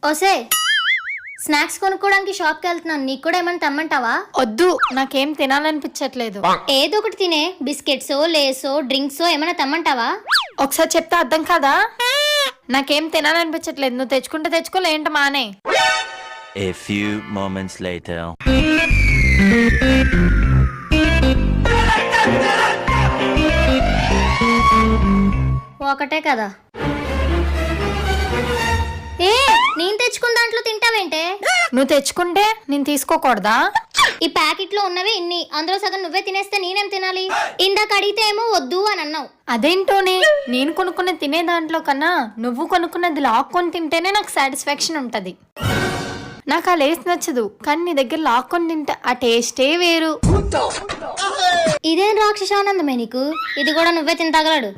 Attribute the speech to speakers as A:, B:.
A: ఓసే స్నాక్స్ కొనుక్కోవడానికి షాప్కి వెళ్తున్నాను, నీకు కూడా ఏమైనా తెమ్మంటావా?
B: వద్దు, నాకేం తినాలనిపించట్లేదు.
A: ఏదో ఒకటి తినే, బిస్కెట్సో లేసో డ్రింక్సో ఏమైనా తెమ్మంటావా?
B: ఒకసారి చెప్తే అర్థం కాదా? నాకేం తినాలనిపించట్లేదు, నువ్వు తెచ్చుకుంటే తెచ్చుకో, లేంట మానే.
C: A few moments later.
A: ఒకటే కదా. ఏ నేను తెచ్చుకున్న దాంట్లో తింటావేంటే?
B: నువ్వు తెచ్చుకుంటే నేను తీసుకోకూడదా?
A: ఈ ప్యాకెట్ లో ఉన్నవి ఇన్ని, అందులో సగం నువ్వే తినేస్తే నేనేం తినాలి? ఇందాక అడిగితే ఏమో వద్దు అని అన్నావు.
B: అదేంటోనే, నేను కొనుక్కున్న తినే దాంట్లో కన్నా నువ్వు కొనుక్కున్నది లాక్కొని తింటేనే నాకు సాటిస్ఫాక్షన్ ఉంటది. నాకు ఆ లేస్ నచ్చదు, కానీ నీ దగ్గర లాక్కొని తింటే ఆ టేస్టే వేరు.
A: ఇదేం రాక్షసానందమే నీకు, ఇది కూడా నువ్వే తింటాగలడు.